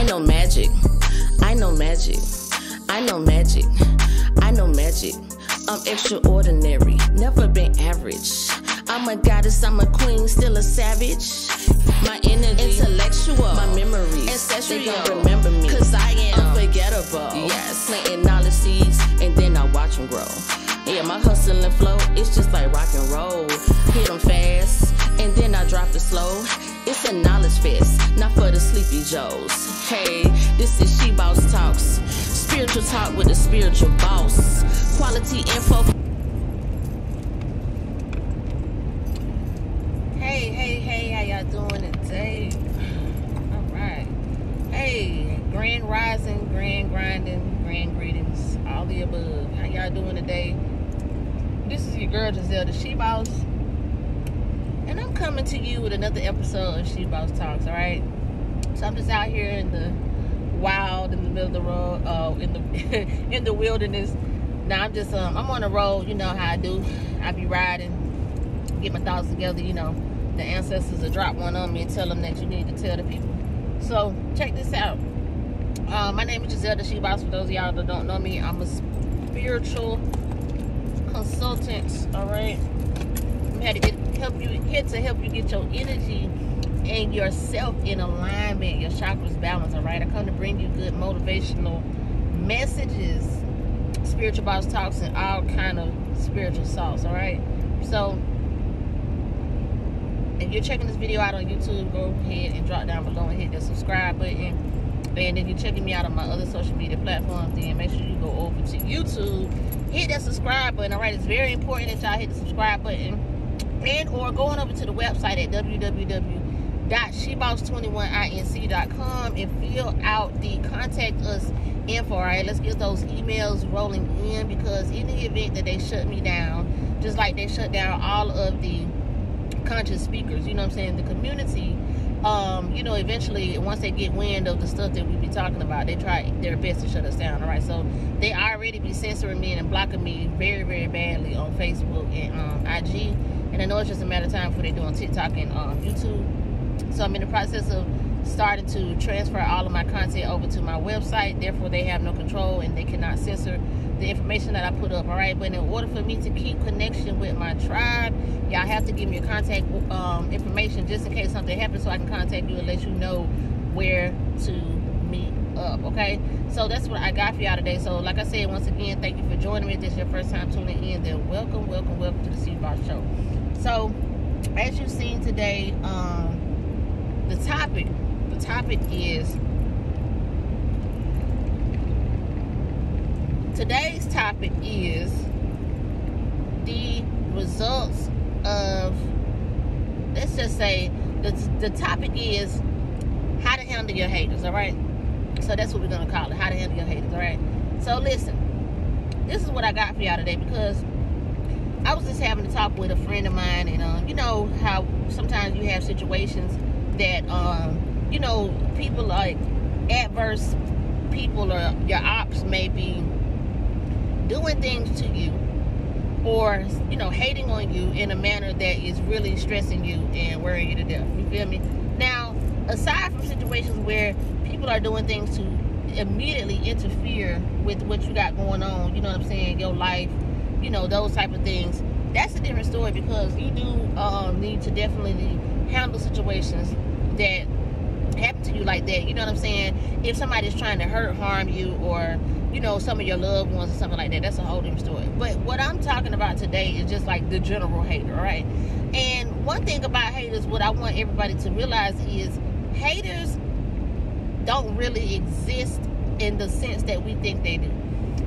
know magic. I know magic. I know magic. I know magic. I'm extraordinary, never been average. I'm a goddess, I'm a queen, still a savage. My energy, intellectual, my memories, ancestral, they gon' remember me, cause I am unforgettable. Yes, planting knowledge seeds, and then I watch them grow. Yeah, my hustle and flow, it's just like rock and roll. Hit them fast, and then I drop it slow. It's a knowledge fest, not for the sleepy Joes. Hey, this is She Boss Talks. Spiritual talk with a spiritual boss. Quality info. Hey, how y'all doing today? Alright. Hey, grand rising, grand grinding, grand greetings, all the above. How y'all doing today? This is your girl Giselle, the She Boss. And I'm coming to you with another episode of She Boss Talks, alright? So I'm just out here in the wild, in the middle of the road, in the wilderness. Now I'm just I'm on the road, you know how I do. I be riding, get my thoughts together, you know. The ancestors will drop one on me and tell them that you need to tell the people. So check this out. My name is Giselle, the She Boss. For those of y'all that don't know me, I'm a spiritual consultant. All right, I'm here to help you get your energy and yourself in alignment, your chakras balanced. All right, I come to bring you good motivational messages, spiritual boss talks, and all kind of spiritual sauce. All right, so if you're checking this video out on YouTube, go ahead and drop down below and hit the subscribe button. And if you're checking me out on my other social media platforms, then make sure you go over to YouTube, hit that subscribe button. All right, it's very important that y'all hit the subscribe button, and or going over to the website at www.sheboss21inc.com and fill out the contact us info. All right, let's get those emails rolling in, because in the event that they shut me down, just like they shut down all of the conscious speakers, you know what I'm saying, the community, you know, eventually once they get wind of the stuff that we be talking about, they try their best to shut us down. All right, so they already be censoring me and blocking me very, very badly on Facebook and IG, and I know it's just a matter of time before they do on TikTok and YouTube. So I'm in the process of starting to transfer all of my content over to my website. Therefore, they have no control and they cannot censor the information that I put up. All right, but in order for me to keep connection with my tribe, y'all have to give me your contact information, just in case something happens, so I can contact you and let you know where to meet up. Okay, so that's what I got for y'all today. So like I said, once again, thank you for joining me. If this is your first time tuning in, then welcome to the She Boss Show. So as you've seen today, the topic is, today's topic is the results of, let's just say, the topic is how to handle your haters. All right, so that's what we're gonna call it, how to handle your haters. All right, so listen, this is what I got for y'all today, because I was just having a talk with a friend of mine, and you know how sometimes you have situations that you know, people like adverse people or your ops may be doing things to you, or you know, hating on you in a manner that is really stressing you and worrying you to death. You feel me? Now, aside from situations where people are doing things to immediately interfere with what you got going on, you know what I'm saying, your life, you know, those type of things, that's a different story, because you do need to definitely handle situations that happen to you like that. You know what I'm saying? If somebody's trying to harm you, or you know, some of your loved ones or something like that, that's a whole different story. But what I'm talking about today is just like the general hater, right? And one thing about haters, what I want everybody to realize is, haters don't really exist in the sense that we think they do.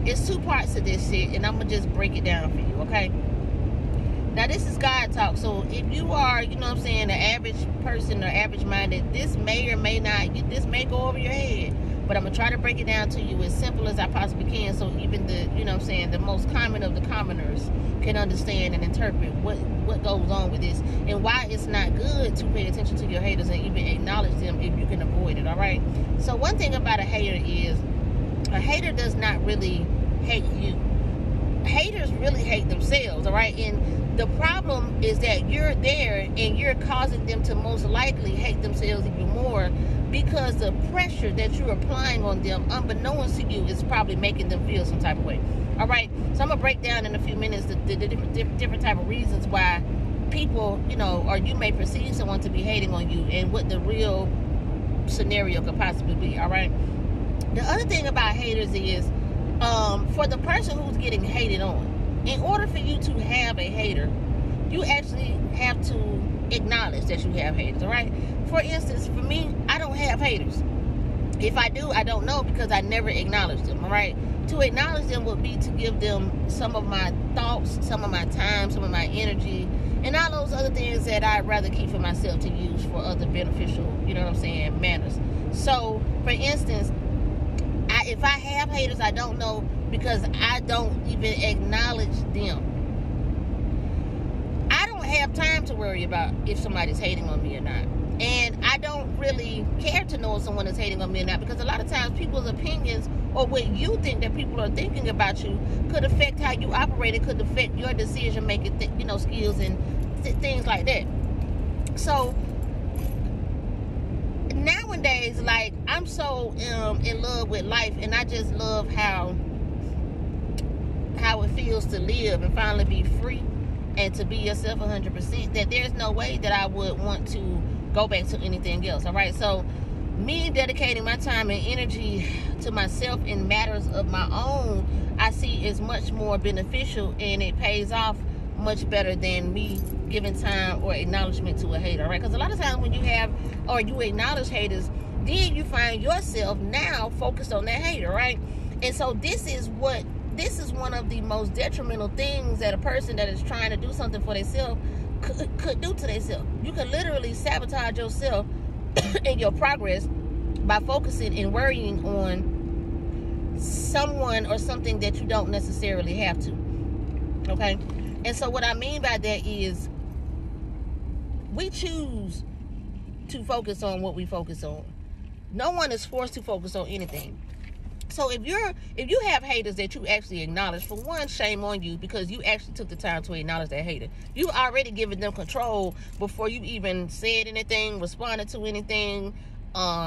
It's two parts to this shit, and I'm gonna just break it down for you, okay? Now, this is God talk, so if you are, you know what I'm saying, the average person or average minded, this may or may not, this may go over your head, but I'm gonna try to break it down to you as simple as I possibly can, so even the, you know what I'm saying, the most common of the commoners can understand and interpret what goes on with this, and why it's not good to pay attention to your haters and even acknowledge them if you can avoid it. All right, so one thing about a hater is, a hater does not really hate you. Haters really hate themselves. All right, and the problem is that you're there and you're causing them to most likely hate themselves even more because the pressure that you're applying on them, unbeknownst to you, is probably making them feel some type of way. All right, so I'm gonna break down in a few minutes the different type of reasons why people, you know, or you may perceive someone to be hating on you, and what the real scenario could possibly be. All right, the other thing about haters is, for the person who's getting hated on, in order for you to have a hater, you actually have to acknowledge that you have haters. All right, for instance, for me, I don't have haters. If I do, I don't know, because I never acknowledge them. All right, to acknowledge them would be to give them some of my thoughts, some of my time, some of my energy, and all those other things that I'd rather keep for myself to use for other beneficial, you know what I'm saying, manners. So, for instance, if I have haters, I don't know, because I don't even acknowledge them. I don't have time to worry about if somebody's hating on me or not. And I don't really care to know if someone is hating on me or not, because a lot of times people's opinions, or what you think that people are thinking about you, could affect how you operate. It could affect your decision making, you know, skills and things like that. So nowadays, like, I'm so in love with life, and I just love how it feels to live and finally be free and to be yourself 100%, that there's no way that I would want to go back to anything else. All right, so me dedicating my time and energy to myself in matters of my own, I see is much more beneficial, and it pays off much better than me giving time or acknowledgement to a hater. Right? Because a lot of times when you have, or you acknowledge haters, then you find yourself now focused on that hater, right? And so this is one of the most detrimental things that a person that is trying to do something for themselves could do to themselves. You could literally sabotage yourself and your progress by focusing and worrying on someone or something that you don't necessarily have to. Okay? And so what I mean by that is, we choose to focus on what we focus on. No one is forced to focus on anything. So if you have haters that you actually acknowledge, for one, shame on you, because you actually took the time to acknowledge that hater. You've already given them control before you even said anything, responded to anything,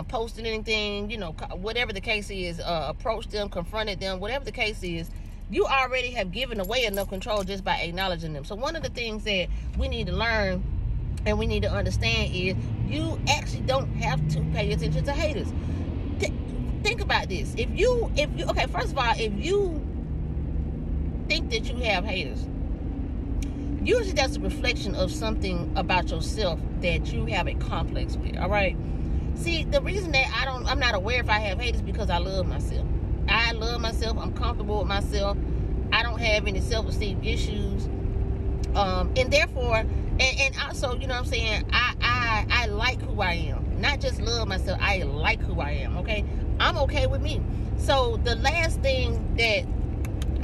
posted anything, you know, whatever the case is, approached them, confronted them, whatever the case is. You already have given away enough control just by acknowledging them. So one of the things that we need to learn and we need to understand is, you actually don't have to pay attention to haters. Think about this. If you, okay, first of all, if you think that you have haters, usually that's a reflection of something about yourself that you have a complex with. All right. See, the reason that I'm not aware if I have haters is because I love myself. I love myself. I'm comfortable with myself. I don't have any self-esteem issues. And therefore, and also, you know what I'm saying, I like who I am. Not just love myself, I like who I am, okay? I'm okay with me. So the last thing that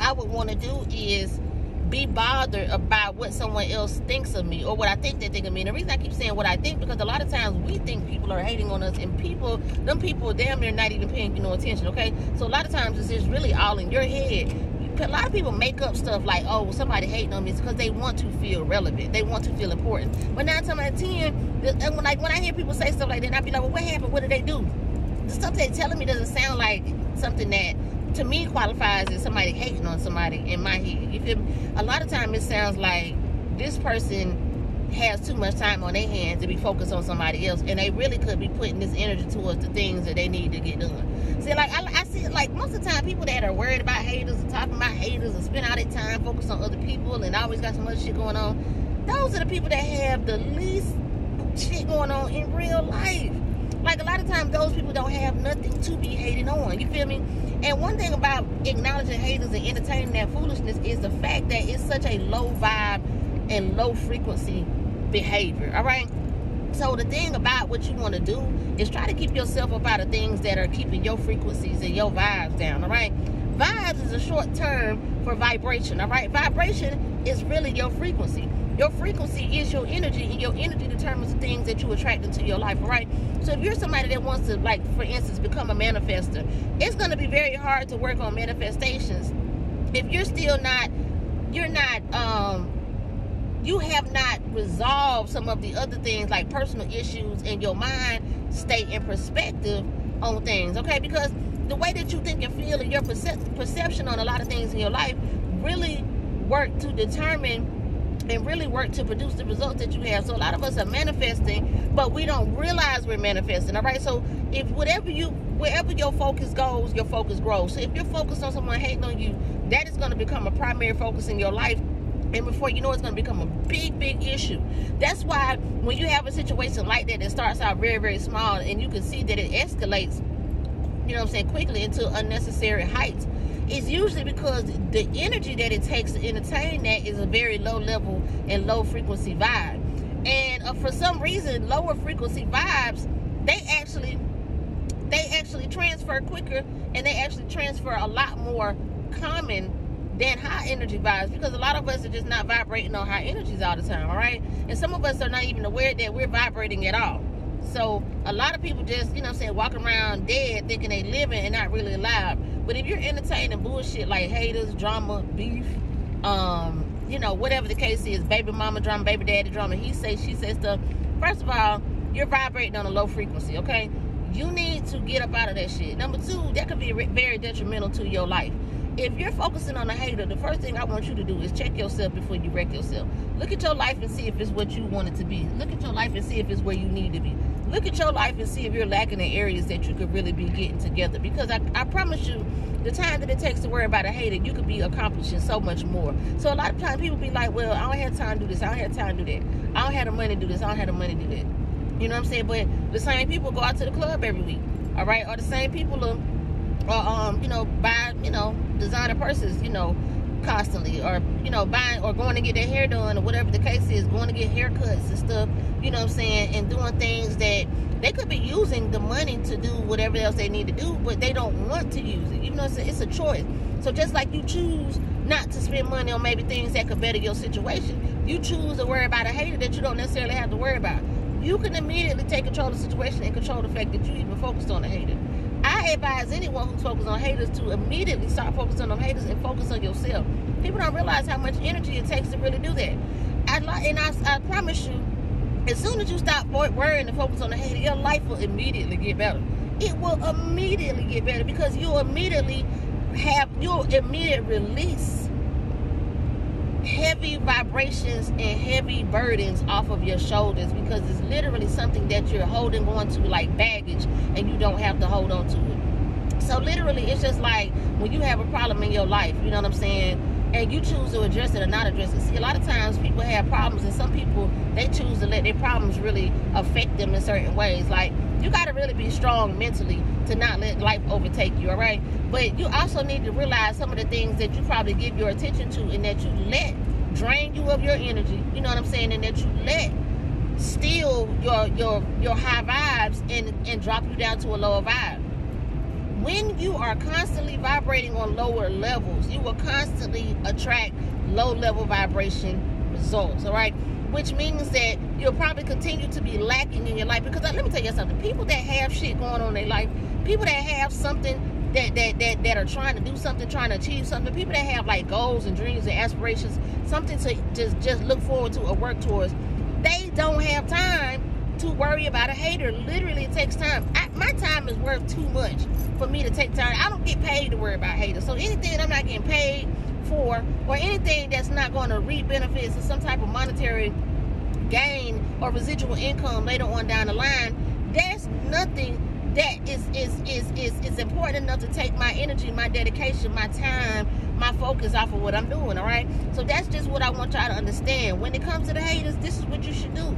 I would want to do is be bothered about what someone else thinks of me, or what I think they think of me. And the reason I keep saying what I think, because a lot of times we think people are hating on us, and them people damn near not even paying you no attention, okay? So a lot of times it's just really all in your head. A lot of people make up stuff like, oh, somebody hating on me, it's because they want to feel relevant. They want to feel important. But 9 times out of 10, when I hear people say stuff like that, I be like, well, what happened? What did they do? The stuff they're telling me doesn't sound like something that, to me, qualifies as somebody hating on somebody in my head. You feel me? A lot of time it sounds like this person has too much time on their hands to be focused on somebody else, and they really could be putting this energy towards the things that they need to get done. See, like, I see it, like, most of the time, people that are worried about haters and talking about haters and spend all their time focused on other people and always got some other shit going on, those are the people that have the least shit going on in real life. Like, a lot of times, those people don't have nothing to be hating on. You feel me? And one thing about acknowledging haters and entertaining that foolishness is the fact that it's such a low vibe and low frequency behavior. All right? So the thing about what you want to do is try to keep yourself up out of things that are keeping your frequencies and your vibes down. All right? Vibes is a short term for vibration. All right? Vibration is really your frequency. Your frequency is your energy, and your energy determines the things that you attract into your life, all right? So if you're somebody that wants to, like, for instance, become a manifester, it's going to be very hard to work on manifestations if you're still not, you have not resolved some of the other things, like personal issues in your mind, stay in perspective on things, okay? Because the way that you think and feel and your perception on a lot of things in your life really work to determine and really work to produce the results that you have. So a lot of us are manifesting, but we don't realize we're manifesting, all right? So if wherever your focus goes, your focus grows. So if you're focused on someone hating on you, that is going to become a primary focus in your life. And before you know, it's going to become a big, big issue. That's why when you have a situation like that that starts out very, very small and you can see that it escalates, you know what I'm saying, quickly into unnecessary heights, it's usually because the energy that it takes to entertain that is a very low level and low frequency vibe. And for some reason, lower frequency vibes, they actually transfer quicker, and they actually transfer a lot more common than high energy vibes, because a lot of us are just not vibrating on high energies all the time, all right? And some of us are not even aware that we're vibrating at all. So a lot of people just, you know what I'm saying, walking around dead thinking they living and not really alive. But if you're entertaining bullshit like haters, drama, beef, you know, whatever the case is, baby mama drama, baby daddy drama, he say, she say stuff, first of all, you're vibrating on a low frequency, okay? You need to get up out of that shit. Number two, that could be very detrimental to your life. If you're focusing on a hater, the first thing I want you to do is check yourself before you wreck yourself. Look at your life and see if it's what you want it to be. Look at your life and see if it's where you need to be. Look at your life and see if you're lacking in areas that you could really be getting together. Because I promise you, the time that it takes to worry about a hater, you could be accomplishing so much more. So a lot of times people be like, well, I don't have time to do this, I don't have time to do that, I don't have the money to do this, I don't have the money to do that. You know what I'm saying? But the same people go out to the club every week, all right? Or the same people you know, buy, you know, designer purses, you know, constantly, or, you know, buying or going to get their hair done, or whatever the case is, going to get haircuts and stuff, you know what I'm saying, and doing things that they could be using the money to do whatever else they need to do, but they don't want to use it. You know what I'm saying? It's a choice. So just like you choose not to spend money on maybe things that could better your situation, you choose to worry about a hater that you don't necessarily have to worry about. You can immediately take control of the situation and control the fact that you even focused on a hater. I advise anyone who's focused on haters to immediately start focusing on haters and focus on yourself. People don't realize how much energy it takes to really do that. I promise you, as soon as you stop worrying and focus on the hater, your life will immediately get better. It will immediately get better, because you'll immediately release heavy vibrations and heavy burdens off of your shoulders, because it's literally something that you're holding on to like baggage, and you don't have to hold on to it. So literally, it's just like when you have a problem in your life, you know what I'm saying, and you choose to address it or not address it. See, a lot of times people have problems, and some people, they choose to let their problems really affect them in certain ways. Like, you got to really be strong mentally to not let life overtake you, all right? But you also need to realize some of the things that you probably give your attention to and that you let drain you of your energy, you know what I'm saying, and that you let steal your high vibes and drop you down to a lower vibe. When you are constantly vibrating on lower levels, you will constantly attract low-level vibration results, all right? Which means that you'll probably continue to be lacking in your life. Because let me tell you something. People that have shit going on in their life, people that have something that are trying to do something, trying to achieve something, people that have like goals and dreams and aspirations, something to just look forward to or work towards, they don't have time to worry about a hater. Literally, it takes time. My time is worth too much for me to take time. I don't get paid to worry about haters. So anything that I'm not getting paid for, or anything that's not going to reap benefits or some type of monetary gain or residual income later on down the line, that's nothing that is important enough to take my energy, my dedication, my time, my focus off of what I'm doing, all right? So that's just what I want y'all to understand. When it comes to the haters, this is what you should do.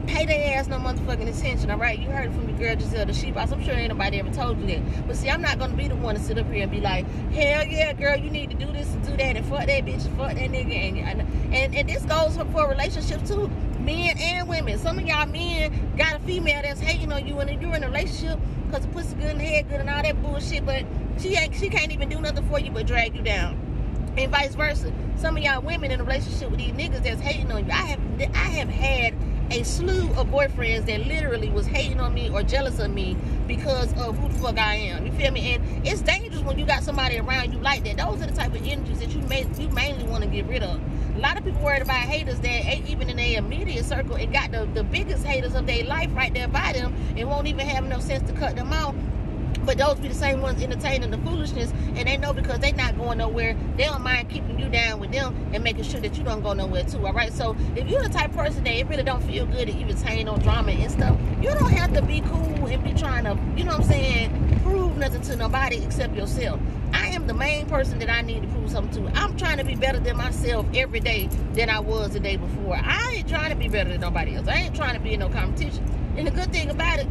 Pay their ass no motherfucking attention, all right? You heard it from the girl Giselle, the she boss. I'm sure ain't nobody ever told you that. But see, I'm not going to be the one to sit up here and be like, hell yeah, girl, you need to do this and do that, and fuck that bitch and fuck that nigga. And this goes for relationships too, men and women. Some of y'all men got a female that's hating on you, and you're in a relationship because the pussy good and the head good and all that bullshit, but she can't even do nothing for you but drag you down. And vice versa. Some of y'all women in a relationship with these niggas that's hating on you. I have had a slew of boyfriends that literally was hating on me or jealous of me because of who the fuck I am. You feel me? And it's dangerous when you got somebody around you like that. Those are the type of energies that you mainly want to get rid of. A lot of people worried about haters that ain't even in their immediate circle and got the biggest haters of their life right there by them and won't even have no sense to cut them out. But those be the same ones entertaining the foolishness, and they know because they not going nowhere, they don't mind keeping you down with them and making sure that you don't go nowhere too, all right? So if you're the type of person that it really don't feel good to entertain on drama and stuff, you don't have to be cool and be trying to, you know what I'm saying, prove nothing to nobody except yourself. I am the main person that I need to prove something to. I'm trying to be better than myself every day than I was the day before. I ain't trying to be better than nobody else. I ain't trying to be in no competition. And the good thing about it,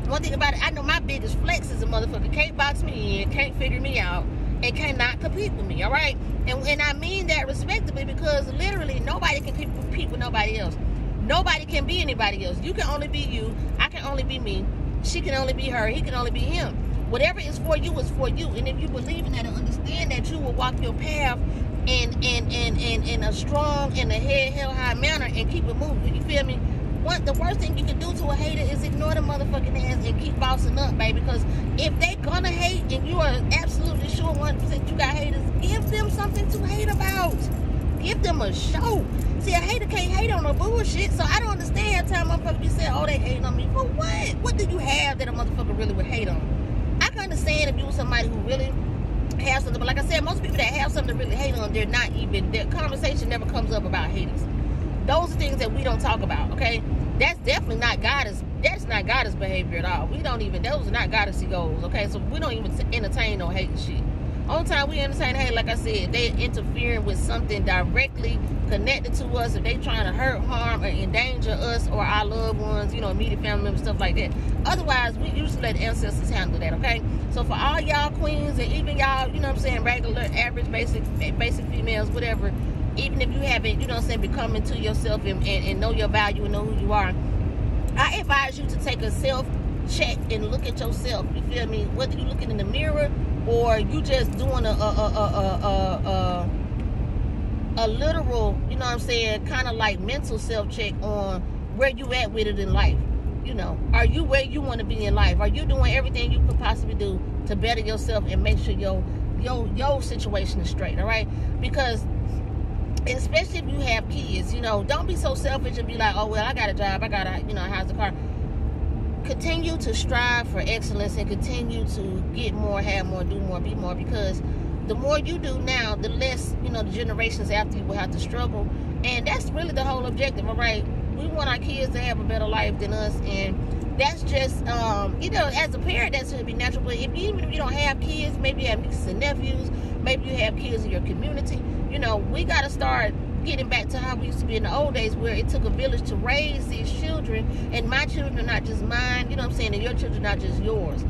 one thing about it, I know my biggest flex is a motherfucker can't box me in, can't figure me out, and cannot compete with me, all right? And I mean that respectably because literally nobody can compete with nobody else. Nobody can be anybody else. You can only be you. I can only be me. She can only be her. He can only be him. Whatever is for you is for you. And if you believe in that and understand that, you will walk your path in a strong and a head held high manner and keep it moving. You feel me? The worst thing you can do to a hater is ignore the motherfucking ass and keep bossing up, baby. Because if they gonna hate and you are absolutely sure 100% you got haters, give them something to hate about. Give them a show. See, a hater can't hate on no bullshit. So I don't understand how motherfuckers be saying, oh, they hating on me. For what? What do you have that a motherfucker really would hate on? I can understand if you were somebody who really have something. But like I said, most people that have something to really hate on, they're not even, their conversation never comes up about haters. Those are things that we don't talk about, okay? That's definitely not goddess. That's not goddess behavior at all. We don't even, those are not goddessy goals, okay? So we don't even entertain no hate shit. Only time we entertain hate, like I said, they interfering with something directly connected to us. If they trying to hurt, harm, or endanger us or our loved ones, you know, immediate family members, stuff like that. Otherwise, we usually let the ancestors handle that, okay? So for all y'all queens and even y'all, you know what I'm saying, regular, average, basic females, whatever, even if you haven't, you know what I'm saying, become into yourself and know your value and know who you are, I advise you to take a self-check and look at yourself. You feel me? Whether you're looking in the mirror or you just doing a literal, you know what I'm saying, kind of like mental self-check on where you at with it in life. You know, are you where you want to be in life? Are you doing everything you could possibly do to better yourself and make sure your situation is straight, all right? Because especially if you have kids, you know, don't be so selfish and be like, oh, well, I got a job, I got a, you know, a house, a car. Continue to strive for excellence and continue to get more, have more, do more, be more, because the more you do now, the less, you know, the generations after you will have to struggle. And that's really the whole objective, all right? We want our kids to have a better life than us, and that's just, you know, as a parent, that should be natural. But even if you don't have kids, maybe you have nieces and nephews, maybe you have kids in your community, you know, we got to start getting back to how we used to be in the old days, where it took a village to raise these children, and my children are not just mine, you know what I'm saying, and your children are not just yours.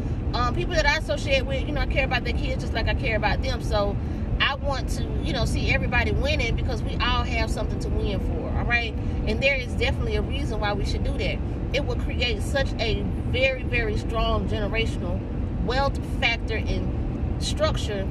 People that I associate with, you know, I care about their kids just like I care about them. So I want to, you know, see everybody winning, because we all have something to win for, all right? And there is definitely a reason why we should do that. It will create such a very, very strong generational wealth factor and structure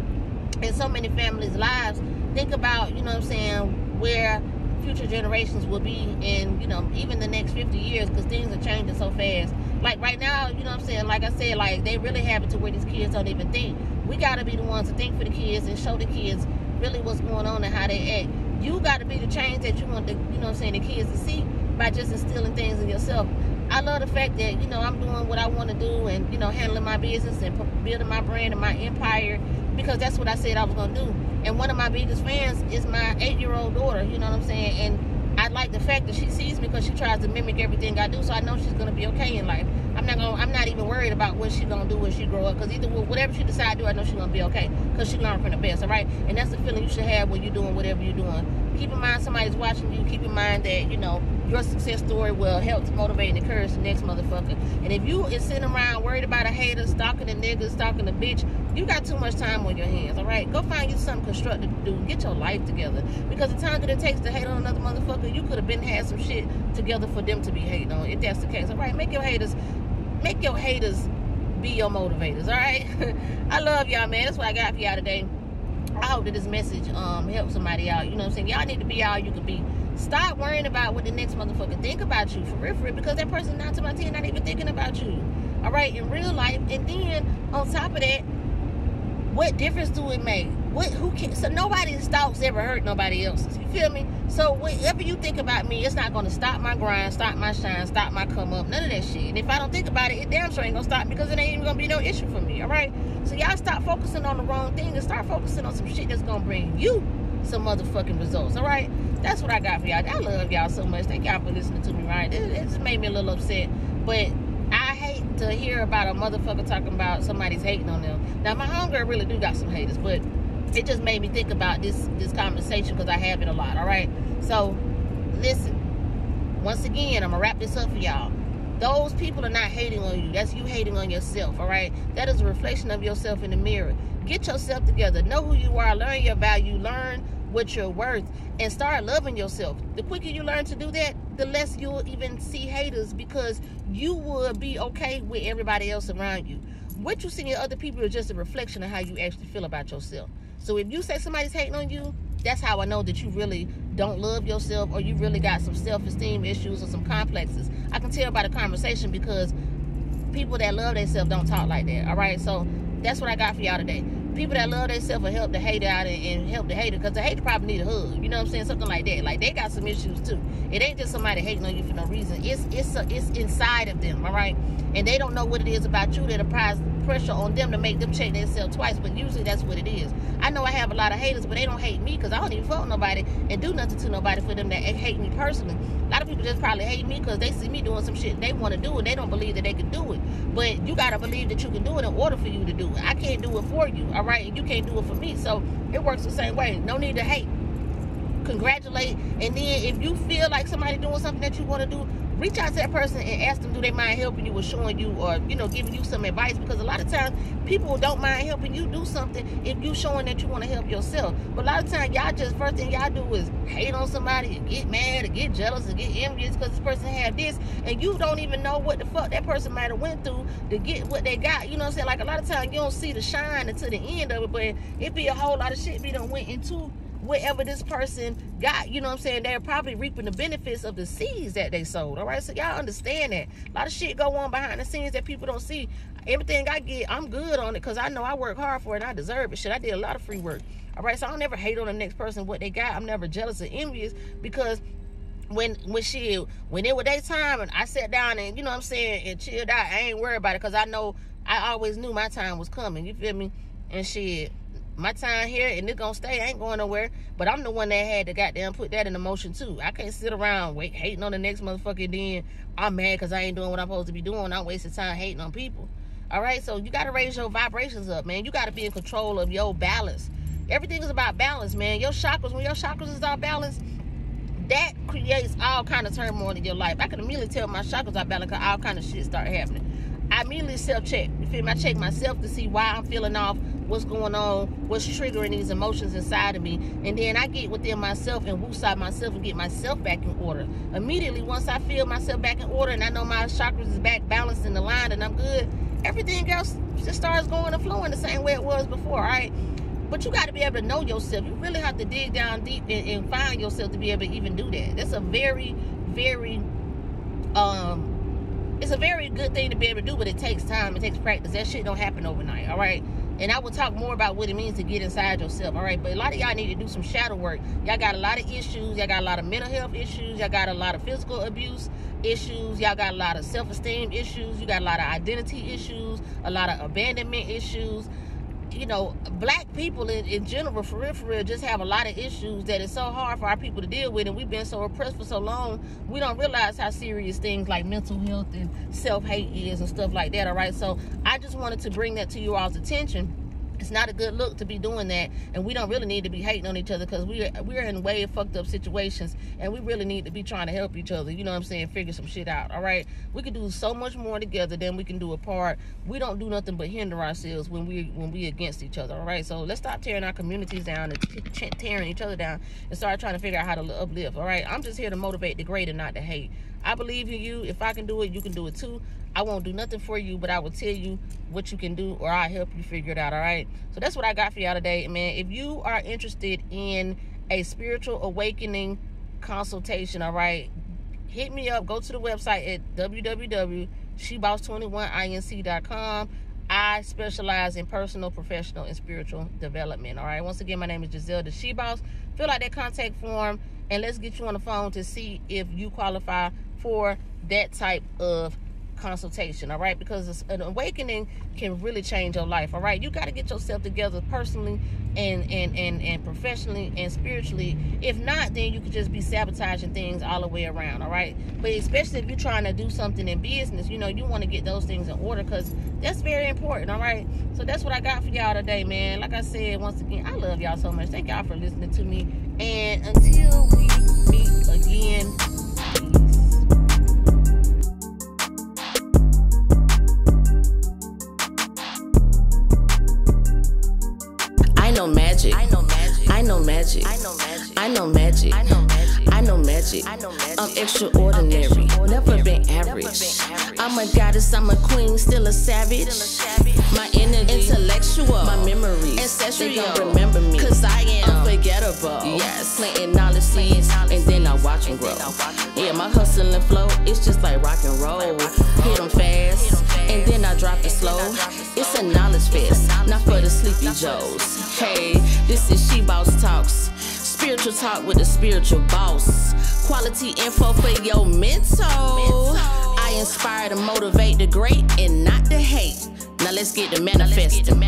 in so many families' lives. Think about, you know what I'm saying, where future generations will be in, you know, even the next 50 years, because things are changing so fast. Like right now, you know what I'm saying, like I said, like they really have it to where these kids don't even think. We got to be the ones to think for the kids and show the kids really what's going on and how they act. You got to be the change that you want the, you know what I'm saying, the kids to see by just instilling things in yourself. I love the fact that, you know, I'm doing what I want to do and, you know, handling my business and building my brand and my empire, because that's what I said I was going to do. And one of my biggest fans is my 8-year-old daughter, you know what I'm saying? And I like the fact that she sees me, because she tries to mimic everything I do, so I know she's going to be okay in life. I'm not even worried about what she's going to do when she grow up, because either whatever she decides to do, I know she's going to be okay, because she learned from the best, all right? And that's the feeling you should have when you're doing whatever you're doing. Keep in mind somebody's watching you. Keep in mind that, you know, your success story will help to motivate and encourage the next motherfucker. And if you is sitting around worried about a hater, stalking a nigga, stalking a bitch, you got too much time on your hands, all right? Go find you something constructive to do. Get your life together. Because the time that it takes to hate on another motherfucker, you could have been had some shit together for them to be hating on, if that's the case, all right? Make your haters be your motivators, all right? I love y'all, man. That's what I got for y'all today. I hope that this message helps somebody out. You know what I'm saying? Y'all need to be all you can be. Stop worrying about what the next motherfucker think about you, for real, because that person 9 to my 10 not even thinking about you. All right, in real life. And then on top of that, what difference do it make? Who can? So nobody's thoughts ever hurt nobody else's. You feel me? So whatever you think about me, it's not going to stop my grind, stop my shine, stop my come up, none of that shit. And if I don't think about it, it damn sure ain't going to stop me, because it ain't even going to be no issue for me. All right? So y'all stop focusing on the wrong thing and start focusing on some shit that's going to bring you some motherfucking results. All right? That's what I got for y'all. I love y'all so much. Thank y'all for listening to me, right? It just made me a little upset. But I hate to hear about a motherfucker talking about somebody's hating on them. Now, my homegirl really do got some haters, but it just made me think about this conversation, because I have it a lot. All right? So, listen. Once again, I'm going to wrap this up for y'all. Those people are not hating on you. That's you hating on yourself, all right? That is a reflection of yourself in the mirror. Get yourself together. Know who you are. Learn your value. Learn what you're worth. And start loving yourself. The quicker you learn to do that, the less you'll even see haters, because you will be okay with everybody else around you. What you see in other people is just a reflection of how you actually feel about yourself. So if you say somebody's hating on you, that's how I know that you really don't love yourself, or you really got some self-esteem issues or some complexes. I can tell by the conversation, because people that love themselves don't talk like that. All right? So that's what I got for y'all today. People that love themselves will help the hater out and help the hater, because the hater probably need a hug. You know what I'm saying? Something like that. Like, they got some issues too. It ain't just somebody hating on you for no reason. It's inside of them. All right? And they don't know what it is about you that applies pressure on them to make them check themselves twice, but usually that's what it is. I know I have a lot of haters, but they don't hate me, because I don't even fuck nobody and do nothing to nobody for them that hate me personally. A lot of people just probably hate me because they see me doing some shit they want to do, and they don't believe that they can do it. But you got to believe that you can do it in order for you to do it. I can't do it for you, all right? And you can't do it for me. So it works the same way. No need to hate. Congratulate. And then if you feel like somebody doing something that you want to do, reach out to that person and ask them, do they mind helping you or showing you, or, you know, giving you some advice, because a lot of times people don't mind helping you do something if you showing that you want to help yourself. But a lot of times y'all just, first thing y'all do is hate on somebody and get mad and get jealous and get envious because this person had this, and you don't even know what the fuck that person might have went through to get what they got. You know what I'm saying? Like, a lot of times you don't see the shine until the end of it, but it be a whole lot of shit we done went into whatever this person got. You know what I'm saying? They're probably reaping the benefits of the seeds that they sowed. All right? So y'all understand that. A lot of shit go on behind the scenes that people don't see. Everything I get, I'm good on it, because I know I work hard for it and I deserve it. Shit, I did a lot of free work. All right? So I don't never hate on the next person what they got. I'm never jealous or envious, because when it was their time and I sat down and, you know what I'm saying, and chilled out, I ain't worried about it, because I know, I always knew my time was coming. You feel me? And shit, my time here, and it's gonna stay. I ain't going nowhere. But I'm the one that had to goddamn put that in motion too. I can't sit around hating on the next motherfucker, then I'm mad because I ain't doing what I'm supposed to be doing. I'm wasting time hating on people. All right? So you got to raise your vibrations up, man. You got to be in control of your balance. Everything is about balance, man. Your chakras, when your chakras is out balance, that creates all kind of turmoil in your life. I can immediately tell my chakras are balanced, because all kind of shit start happening. I immediately self-check. You feel me? I check myself to see why I'm feeling off, what's going on, what's triggering these emotions inside of me. And then I get within myself and woosah myself and get myself back in order. Immediately, once I feel myself back in order and I know my chakras is back balanced in the line and I'm good, everything else just starts going and flowing the same way it was before, all right? But you got to be able to know yourself. You really have to dig down deep and find yourself to be able to even do that. That's a very, very, it's a very good thing to be able to do, but it takes time. It takes practice. That shit don't happen overnight, all right? And I will talk more about what it means to get inside yourself, all right? But a lot of y'all need to do some shadow work. Y'all got a lot of issues. Y'all got a lot of mental health issues. Y'all got a lot of physical abuse issues. Y'all got a lot of self-esteem issues. You got a lot of identity issues, a lot of abandonment issues. You know, black people in general, for real, just have a lot of issues that is so hard for our people to deal with, and we've been so oppressed for so long, we don't realize how serious things like mental health and self-hate is and stuff like that, all right? So I just wanted to bring that to you all's attention. It's not a good look to be doing that, and we don't really need to be hating on each other, because we're in way fucked up situations, and we really need to be trying to help each other, you know what I'm saying, figure some shit out, all right? We can do so much more together than we can do apart. We don't do nothing but hinder ourselves when we against each other, all right? So let's stop tearing our communities down and tearing each other down and start trying to figure out how to uplift, all right? I'm just here to motivate the great and not the hate. I believe in you. If I can do it, you can do it too. I won't do nothing for you, but I will tell you what you can do, or I'll help you figure it out, all right? So that's what I got for y'all today, man. If you are interested in a spiritual awakening consultation, all right, hit me up. Go to the website at www.SHIIBOSS21INC.com. I specialize in personal, professional, and spiritual development. All right. Once again, my name is Giselle, the She Boss. Fill out that contact form, and let's get you on the phone to see if you qualify for that type of consultation. All right, because an awakening can really change your life. All right, you got to get yourself together personally and professionally and spiritually. If not, then you could just be sabotaging things all the way around. All right, but especially if you're trying to do something in business, you know, you want to get those things in order, because that's very important. All right, so that's what I got for y'all today, man. Like I said, once again, I love y'all so much. Thank y'all for listening to me, and until we meet again, I know magic. I know magic. I know magic. I know magic. I know magic. I know magic. I know magic. I'm extraordinary. Never been average. I'm a goddess. I'm a queen. Still a savage. My energy, intellectual. My memories, ancestral. They gon' remember me, 'cause I am unforgettable. Yes, planting knowledge seeds, and then I watch them grow. Yeah, my hustle and flow, it's just like rock and roll. Hit them fast, and then I drop it slow. It's a knowledge fest, not for the sleepy Joes. Hey, this is She Boss Talks. Spiritual talk with the spiritual boss. Quality info for your mental. I inspire to motivate the great and not the hate. Now let's get to manifesting.